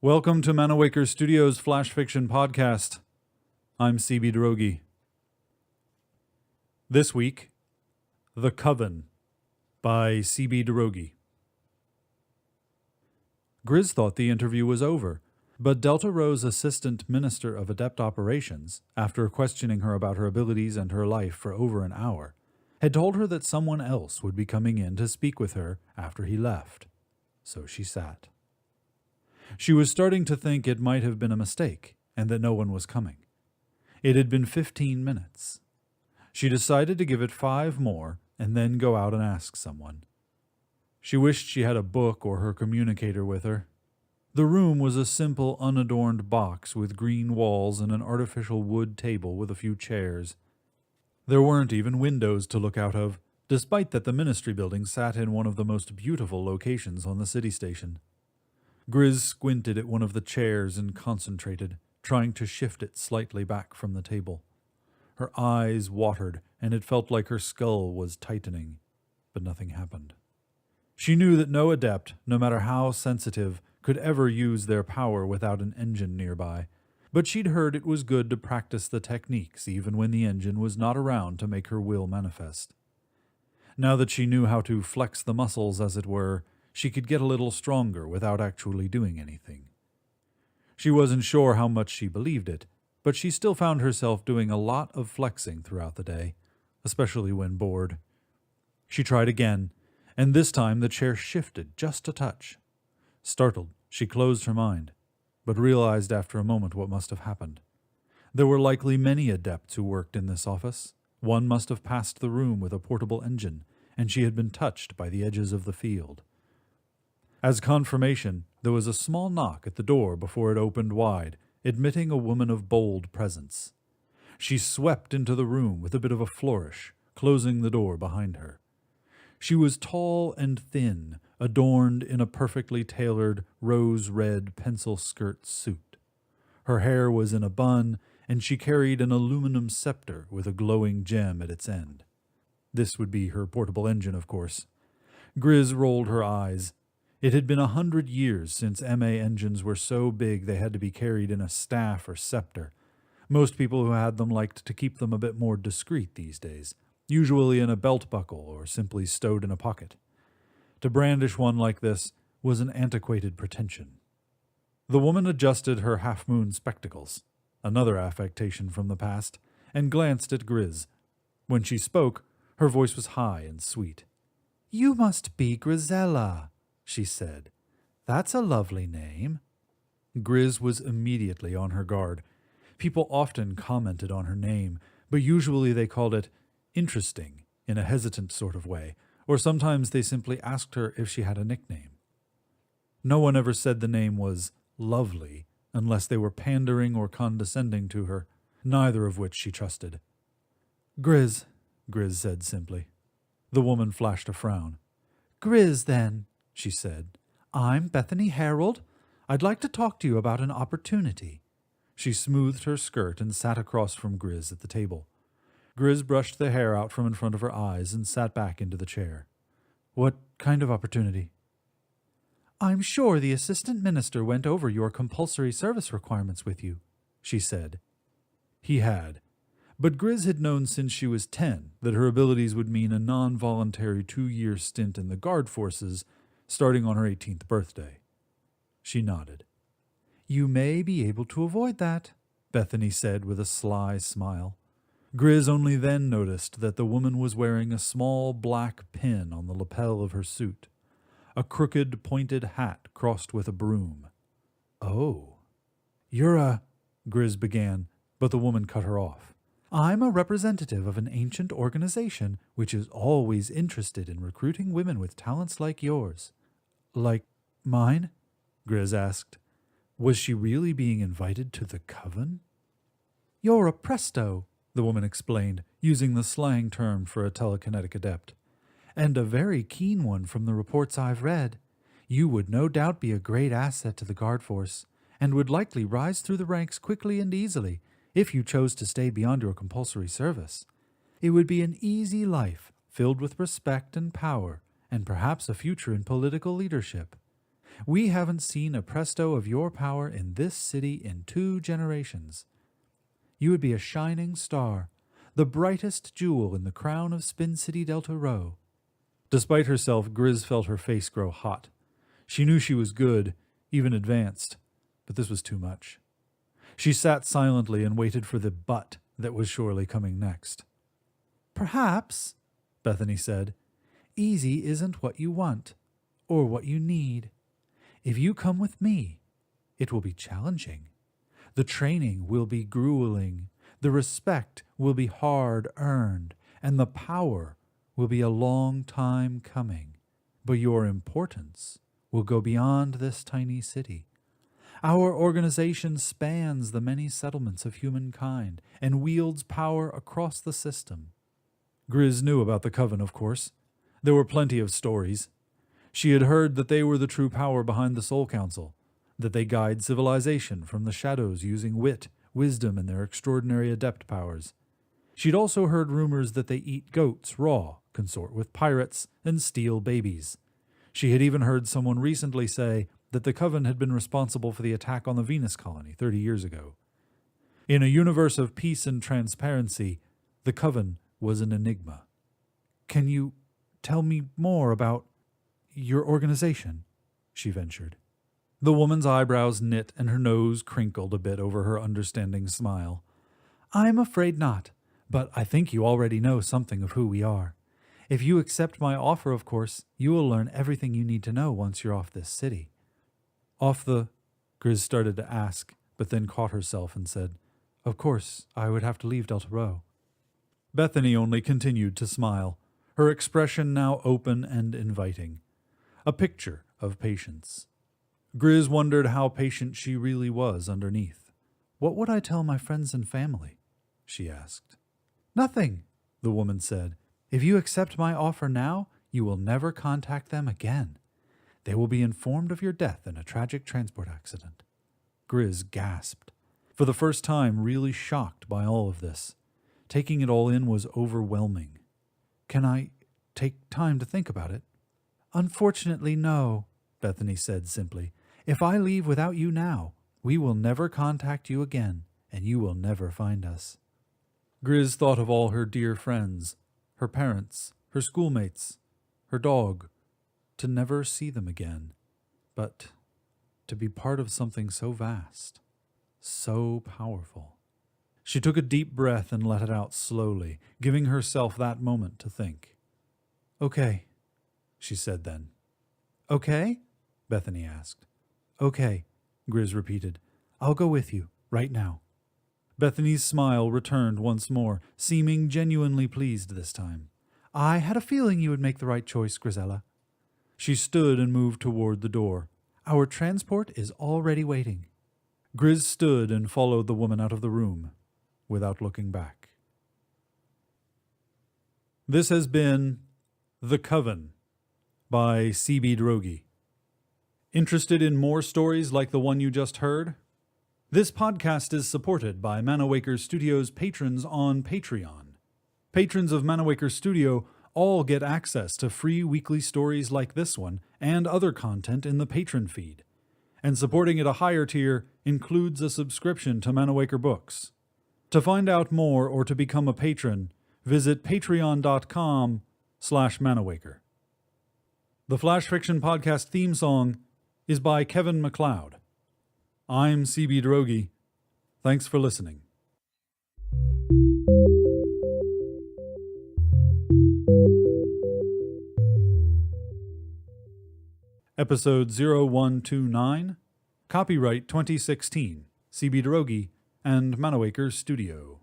Welcome to Manawaker Studios Flash Fiction Podcast. I'm CB Droege. This week, The Coven by CB Droege. Grizz thought the interview was over, but Delta Rho's Assistant Minister of Adept Operations, after questioning her about her abilities and her life for over an hour, had told her that someone else would be coming in to speak with her after he left. So she sat. She was starting to think it might have been a mistake, and that no one was coming. It had been 15 minutes. She decided to give it 5 more, and then go out and ask someone. She wished she had a book or her communicator with her. The room was a simple, unadorned box with green walls and an artificial wood table with a few chairs. There weren't even windows to look out of, despite that the ministry building sat in one of the most beautiful locations on the city station. Grizz squinted at one of the chairs and concentrated, trying to shift it slightly back from the table. Her eyes watered, and it felt like her skull was tightening, but nothing happened. She knew that no adept, no matter how sensitive, could ever use their power without an engine nearby, but she'd heard it was good to practice the techniques even when the engine was not around to make her will manifest. Now that she knew how to flex the muscles, as it were, she could get a little stronger without actually doing anything. She wasn't sure how much she believed it, but she still found herself doing a lot of flexing throughout the day, especially when bored. She tried again, and this time the chair shifted just a touch. Startled, she closed her mind, but realized after a moment what must have happened. There were likely many adepts who worked in this office. One must have passed the room with a portable engine, and she had been touched by the edges of the field. As confirmation, there was a small knock at the door before it opened wide, admitting a woman of bold presence. She swept into the room with a bit of a flourish, closing the door behind her. She was tall and thin, adorned in a perfectly tailored rose-red pencil skirt suit. Her hair was in a bun, and she carried an aluminum scepter with a glowing gem at its end. This would be her portable engine, of course. Grizz rolled her eyes. It had been 100 years since MA engines were so big they had to be carried in a staff or scepter. Most people who had them liked to keep them a bit more discreet these days, usually in a belt buckle or simply stowed in a pocket. To brandish one like this was an antiquated pretension. The woman adjusted her half-moon spectacles, another affectation from the past, and glanced at Grizz. When she spoke, her voice was high and sweet. "You must be Grizella," she said. "That's a lovely name." Grizz was immediately on her guard. People often commented on her name, but usually they called it interesting in a hesitant sort of way, or sometimes they simply asked her if she had a nickname. No one ever said the name was lovely unless they were pandering or condescending to her, neither of which she trusted. "Grizz," Grizz said simply. The woman flashed a frown. "Grizz, then," she said. "I'm Bethany Harold. I'd like to talk to you about an opportunity." She smoothed her skirt and sat across from Grizz at the table. Grizz brushed the hair out from in front of her eyes and sat back into the chair. "What kind of opportunity?" "I'm sure the assistant minister went over your compulsory service requirements with you," she said. He had. But Grizz had known since she was 10 that her abilities would mean a non-voluntary 2-year stint in the guard forces starting on her 18th birthday. She nodded. "You may be able to avoid that," Bethany said with a sly smile. Grizz only then noticed that the woman was wearing a small black pin on the lapel of her suit, a crooked, pointed hat crossed with a broom. "Oh." "You're a—" Grizz began, but the woman cut her off. "I'm a representative of an ancient organization which is always interested in recruiting women with talents like yours." "Like mine?" Grizz asked. Was she really being invited to the Coven? "You're a presto," the woman explained, using the slang term for a telekinetic adept. "And a very keen one from the reports I've read. You would no doubt be a great asset to the guard force, and would likely rise through the ranks quickly and easily if you chose to stay beyond your compulsory service. It would be an easy life, filled with respect and power, and perhaps a future in political leadership. We haven't seen a presto of your power in this city in 2 generations. You would be a shining star, the brightest jewel in the crown of Spin City Delta Rho. Despite herself, Grizz felt her face grow hot. She knew she was good, even advanced, but this was too much. She sat silently and waited for the but that was surely coming next. Perhaps, Bethany said, easy isn't what you want, or what you need. If you come with me, it will be challenging. The training will be grueling, the respect will be hard-earned, and the power will be a long time coming. But your importance will go beyond this tiny city. Our organization spans the many settlements of humankind and wields power across the system. Grizz knew about the Coven, of course. There were plenty of stories. She had heard that they were the true power behind the Soul Council, that they guide civilization from the shadows using wit, wisdom, and their extraordinary adept powers. She'd also heard rumors that they eat goats raw, consort with pirates, and steal babies. She had even heard someone recently say that the Coven had been responsible for the attack on the Venus colony 30 years ago. In a universe of peace and transparency, the Coven was an enigma. Can you tell me more about your organization? She ventured. The woman's eyebrows knit and her nose crinkled a bit over her understanding smile. I'm afraid not, but I think you already know something of who we are. If you accept my offer, of course, you will learn everything you need to know once you're off this city. Off the... Grizz started to ask, but then caught herself and said, Of course, I would have to leave Delta Rho. Bethany only continued to smile, her expression now open and inviting. A picture of patience. Grizz wondered how patient she really was underneath. What would I tell my friends and family? She asked. Nothing, the woman said. If you accept my offer now, you will never contact them again. They will be informed of your death in a tragic transport accident. Grizz gasped, for the first time really shocked by all of this. Taking it all in was overwhelming. Can I take time to think about it? Unfortunately, no, Bethany said simply. If I leave without you now, we will never contact you again, and you will never find us. Grizz thought of all her dear friends, her parents, her schoolmates, her dog, to never see them again, but to be part of something so vast, so powerful. She took a deep breath and let it out slowly, giving herself that moment to think. Okay, she said then. Okay? Bethany asked. Okay, Grizz repeated. I'll go with you, right now. Bethany's smile returned once more, seeming genuinely pleased this time. I had a feeling you would make the right choice, Grizella. She stood and moved toward the door. Our transport is already waiting. Grizz stood and followed the woman out of the room, without looking back. This has been The Coven by CB Droege. Interested in more stories like the one you just heard? This podcast is supported by Manawaker Studios patrons on Patreon. Patrons of Manawaker Studio all get access to free weekly stories like this one and other content in the patron feed. And supporting at a higher tier includes a subscription to Manawaker Books. To find out more or to become a patron, visit patreon.com/Manawaker. The Flash Fiction Podcast theme song is by Kevin MacLeod. I'm CB Droege. Thanks for listening. Episode 0129, Copyright 2016, CB Droege and Manawaker Studio.